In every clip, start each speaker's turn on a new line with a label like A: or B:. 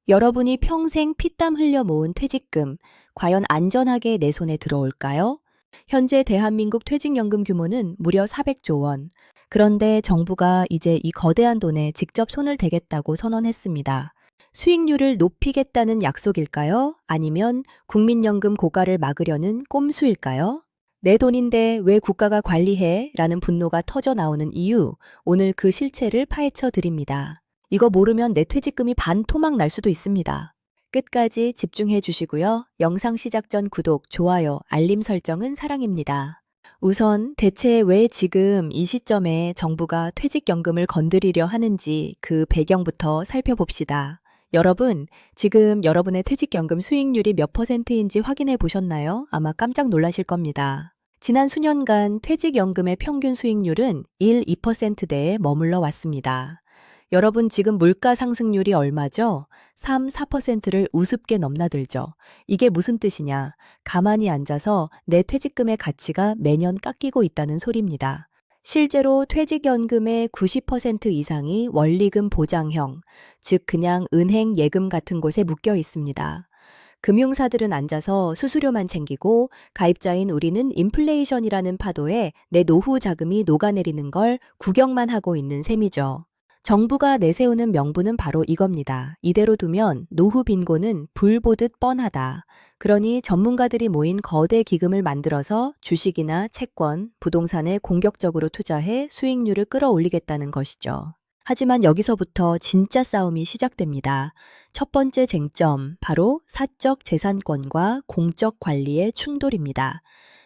A: 여러분이 평생 피땀 흘려 모은 퇴직금, 과연 안전하게 내 손에 들어올까요? 현재 대한민국 퇴직연금 규모는 무려 400조 원. 그런데 정부가 이제 이 거대한 돈에 직접 손을 대겠다고 선언했습니다. 수익률을 높이겠다는 약속일까요? 아니면 국민연금 고갈을 막으려는 꼼수일까요? 내 돈인데 왜 국가가 관리해? 라는 분노가 터져 나오는 이유, 오늘 그 실체를 파헤쳐 드립니다. 이거 모르면 내 퇴직금이 반토막 날 수도 있습니다. 끝까지 집중해 주시고요. 영상 시작 전 구독, 좋아요, 알림 설정은 사랑입니다. 우선 대체 왜 지금 이 시점에 정부가 퇴직연금을 건드리려 하는지 그 배경부터 살펴봅시다. 여러분, 지금 여러분의 퇴직연금 수익률이 몇 %인지 확인해 보셨나요? 아마 깜짝 놀라실 겁니다. 지난 수년간 퇴직연금의 평균 수익률은 1, 2%대에 머물러 왔습니다. 여러분 지금 물가 상승률이 얼마죠? 3, 4%를 우습게 넘나들죠. 이게 무슨 뜻이냐? 가만히 앉아서 내 퇴직금의 가치가 매년 깎이고 있다는 소리입니다. 실제로 퇴직연금의 90% 이상이 원리금 보장형, 즉 그냥 은행 예금 같은 곳에 묶여 있습니다. 금융사들은 앉아서 수수료만 챙기고 가입자인 우리는 인플레이션이라는 파도에 내 노후 자금이 녹아내리는 걸 구경만 하고 있는 셈이죠. 정부가 내세우는 명분은 바로 이겁니다. 이대로 두면 노후 빈곤은 불 보듯 뻔하다. 그러니 전문가들이 모인 거대 기금을 만들어서 주식이나 채권, 부동산에 공격적으로 투자해 수익률을 끌어올리겠다는 것이죠. 하지만 여기서부터 진짜 싸움이 시작됩니다. 첫 번째 쟁점, 바로 사적 재산권과 공적 관리의 충돌입니다.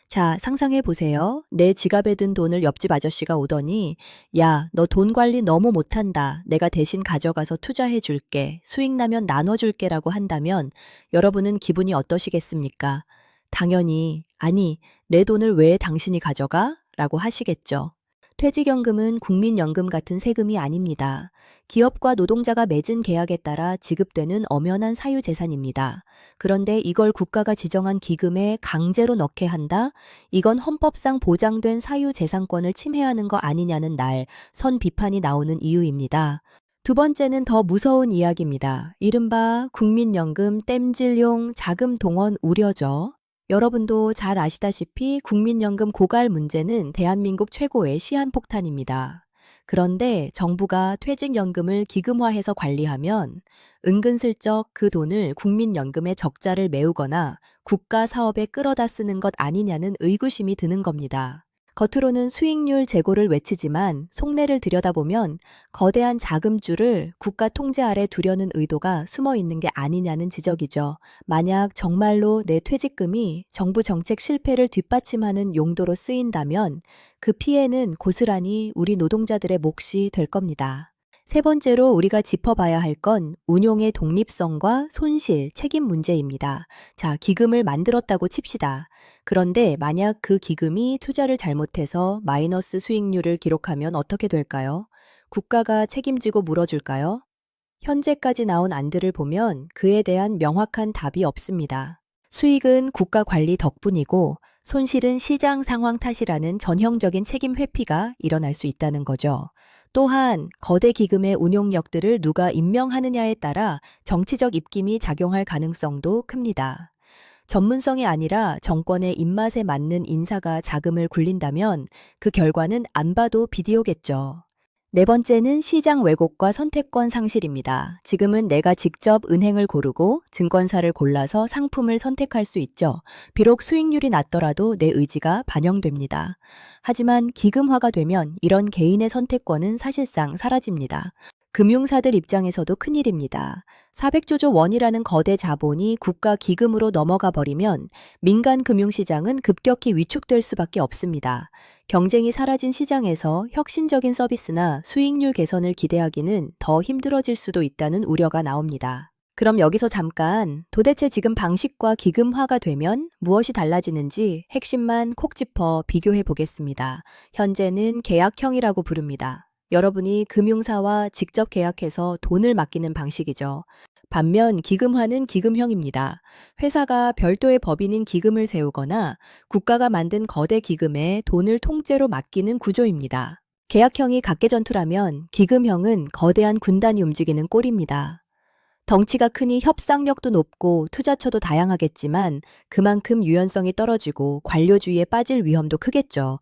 A: 자, 상상해 보세요. 내 지갑에 든 돈을 옆집 아저씨가 오더니, 야, 너 돈 관리 너무 못한다. 내가 대신 가져가서 투자해 줄게. 수익 나면 나눠줄게 라고 한다면 여러분은 기분이 어떠시겠습니까? 당연히, 아니, 내 돈을 왜 당신이 가져가? 라고 하시겠죠. 퇴직연금은 국민연금 같은 세금이 아닙니다. 기업과 노동자가 맺은 계약에 따라 지급되는 엄연한 사유재산입니다. 그런데 이걸 국가가 지정한 기금에 강제로 넣게 한다? 이건 헌법상 보장된 사유재산권을 침해하는 거 아니냐는 날 선 비판이 나오는 이유입니다. 두 번째는 더 무서운 이야기입니다. 이른바 국민연금 땜질용 자금 동원 우려죠. 여러분도 잘 아시다시피 국민연금 고갈 문제는 대한민국 최고의 시한폭탄입니다. 그런데 정부가 퇴직연금을 기금화해서 관리하면 은근슬쩍 그 돈을 국민연금의 적자를 메우거나 국가 사업에 끌어다 쓰는 것 아니냐는 의구심이 드는 겁니다. 겉으로는 수익률 제고를 외치지만 속내를 들여다보면 거대한 자금줄을 국가 통제 아래 두려는 의도가 숨어 있는 게 아니냐는 지적이죠. 만약 정말로 내 퇴직금이 정부 정책 실패를 뒷받침하는 용도로 쓰인다면 그 피해는 고스란히 우리 노동자들의 몫이 될 겁니다. 세 번째로 우리가 짚어봐야 할 건 운용의 독립성과 손실, 책임 문제입니다. 자, 기금을 만들었다고 칩시다. 그런데 만약 그 기금이 투자를 잘못해서 마이너스 수익률을 기록하면 어떻게 될까요? 국가가 책임지고 물어줄까요? 현재까지 나온 안들을 보면 그에 대한 명확한 답이 없습니다. 수익은 국가 관리 덕분이고 손실은 시장 상황 탓이라는 전형적인 책임 회피가 일어날 수 있다는 거죠. 또한 거대 기금의 운용력들을 누가 임명하느냐에 따라 정치적 입김이 작용할 가능성도 큽니다. 전문성이 아니라 정권의 입맛에 맞는 인사가 자금을 굴린다면 그 결과는 안 봐도 비디오겠죠. 네 번째는 시장 왜곡과 선택권 상실입니다. 지금은 내가 직접 은행을 고르고 증권사를 골라서 상품을 선택할 수 있죠. 비록 수익률이 낮더라도 내 의지가 반영됩니다. 하지만 기금화가 되면 이런 개인의 선택권은 사실상 사라집니다. 금융사들 입장에서도 큰일입니다. 400조 원이라는 거대 자본이 국가 기금으로 넘어가 버리면 민간 금융시장은 급격히 위축될 수밖에 없습니다. 경쟁이 사라진 시장에서 혁신적인 서비스나 수익률 개선을 기대하기는 더 힘들어질 수도 있다는 우려가 나옵니다. 그럼 여기서 잠깐 도대체 지금 방식과 기금화가 되면 무엇이 달라지는지 핵심만 콕 짚어 비교해 보겠습니다. 현재는 계약형이라고 부릅니다. 여러분이 금융사와 직접 계약해서 돈을 맡기는 방식이죠. 반면 기금화는 기금형입니다. 회사가 별도의 법인인 기금을 세우거나 국가가 만든 거대 기금에 돈을 통째로 맡기는 구조입니다. 계약형이 각계전투라면 기금형은 거대한 군단이 움직이는 꼴입니다. 덩치가 크니 협상력도 높고 투자처도 다양하겠지만 그만큼 유연성이 떨어지고 관료주의에 빠질 위험도 크겠죠.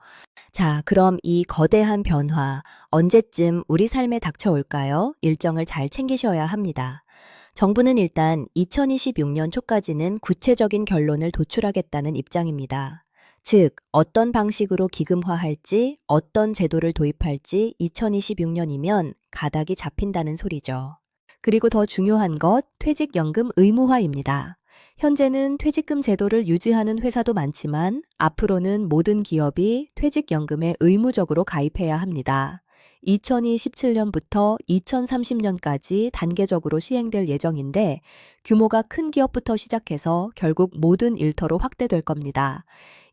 A: 자, 그럼 이 거대한 변화 언제쯤 우리 삶에 닥쳐올까요? 일정을 잘 챙기셔야 합니다. 정부는 일단 2026년 초까지는 구체적인 결론을 도출하겠다는 입장입니다. 즉, 어떤 방식으로 기금화할지, 어떤 제도를 도입할지 2026년이면 가닥이 잡힌다는 소리죠. 그리고 더 중요한 것, 퇴직연금 의무화입니다. 현재는 퇴직금 제도를 유지하는 회사도 많지만 앞으로는 모든 기업이 퇴직연금에 의무적으로 가입해야 합니다. 2027년부터 2030년까지 단계적으로 시행될 예정인데 규모가 큰 기업부터 시작해서 결국 모든 일터로 확대될 겁니다.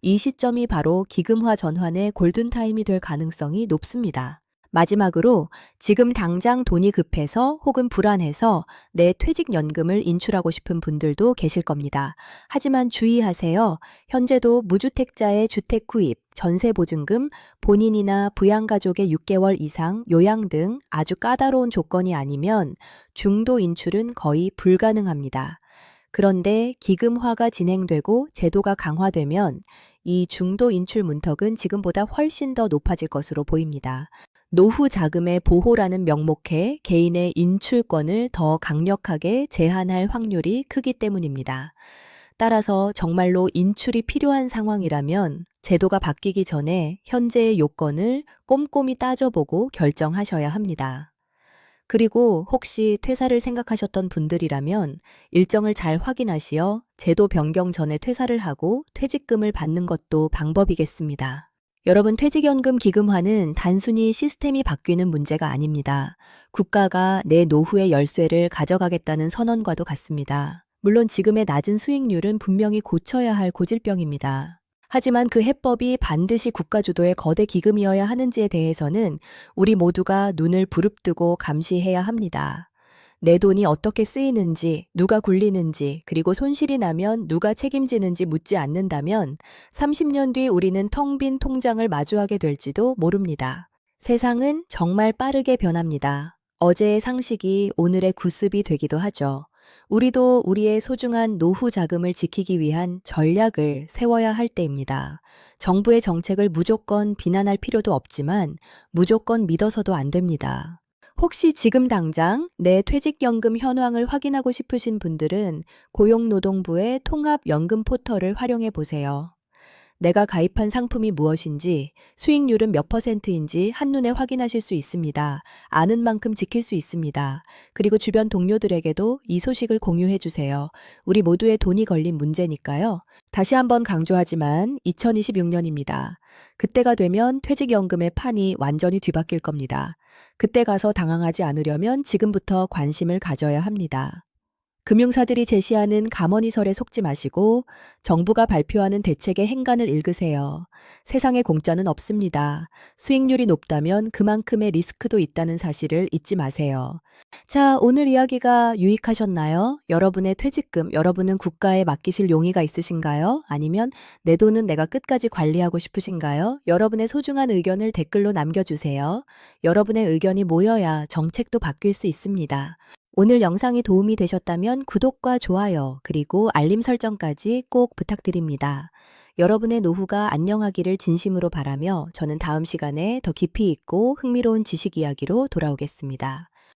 A: 이 시점이 바로 기금화 전환의 골든타임이 될 가능성이 높습니다. 마지막으로 지금 당장 돈이 급해서 혹은 불안해서 내 퇴직연금을 인출하고 싶은 분들도 계실 겁니다. 하지만 주의하세요. 현재도 무주택자의 주택 구입, 전세보증금, 본인이나 부양가족의 6개월 이상 요양 등 아주 까다로운 조건이 아니면 중도 인출은 거의 불가능합니다. 그런데 기금화가 진행되고 제도가 강화되면 이 중도 인출 문턱은 지금보다 훨씬 더 높아질 것으로 보입니다. 노후 자금의 보호라는 명목해 개인의 인출권을 더 강력하게 제한할 확률이 크기 때문입니다. 따라서 정말로 인출이 필요한 상황이라면 제도가 바뀌기 전에 현재의 요건을 꼼꼼히 따져보고 결정하셔야 합니다. 그리고 혹시 퇴사를 생각하셨던 분들이라면 일정을 잘 확인하시어 제도 변경 전에 퇴사를 하고 퇴직금을 받는 것도 방법이겠습니다. 여러분, 퇴직연금 기금화는 단순히 시스템이 바뀌는 문제가 아닙니다. 국가가 내 노후의 열쇠를 가져가겠다는 선언과도 같습니다. 물론 지금의 낮은 수익률은 분명히 고쳐야 할 고질병입니다. 하지만 그 해법이 반드시 국가 주도의 거대 기금이어야 하는지에 대해서는 우리 모두가 눈을 부릅뜨고 감시해야 합니다. 내 돈이 어떻게 쓰이는지, 누가 굴리는지, 그리고 손실이 나면 누가 책임지는지 묻지 않는다면 30년 뒤 우리는 텅 빈 통장을 마주하게 될지도 모릅니다. 세상은 정말 빠르게 변합니다. 어제의 상식이 오늘의 구습이 되기도 하죠. 우리도 우리의 소중한 노후 자금을 지키기 위한 전략을 세워야 할 때입니다. 정부의 정책을 무조건 비난할 필요도 없지만 무조건 믿어서도 안 됩니다. 혹시 지금 당장 내 퇴직연금 현황을 확인하고 싶으신 분들은 고용노동부의 통합연금 포털을 활용해 보세요. 내가 가입한 상품이 무엇인지, 수익률은 몇 %인지 한눈에 확인하실 수 있습니다. 아는 만큼 지킬 수 있습니다. 그리고 주변 동료들에게도 이 소식을 공유해 주세요. 우리 모두의 돈이 걸린 문제니까요. 다시 한번 강조하지만 2026년입니다. 그때가 되면 퇴직연금의 판이 완전히 뒤바뀔 겁니다. 그때 가서 당황하지 않으려면 지금부터 관심을 가져야 합니다. 금융사들이 제시하는 감언이설에 속지 마시고 정부가 발표하는 대책의 행간을 읽으세요. 세상에 공짜는 없습니다. 수익률이 높다면 그만큼의 리스크도 있다는 사실을 잊지 마세요. 자, 오늘 이야기가 유익하셨나요? 여러분의 퇴직금, 여러분은 국가에 맡기실 용의가 있으신가요? 아니면 내 돈은 내가 끝까지 관리하고 싶으신가요? 여러분의 소중한 의견을 댓글로 남겨주세요. 여러분의 의견이 모여야 정책도 바뀔 수 있습니다. 오늘 영상이 도움이 되셨다면 구독과 좋아요, 그리고 알림 설정까지 꼭 부탁드립니다. 여러분의 노후가 안녕하기를 진심으로 바라며 저는 다음 시간에 더 깊이 있고 흥미로운 지식 이야기로 돌아오겠습니다.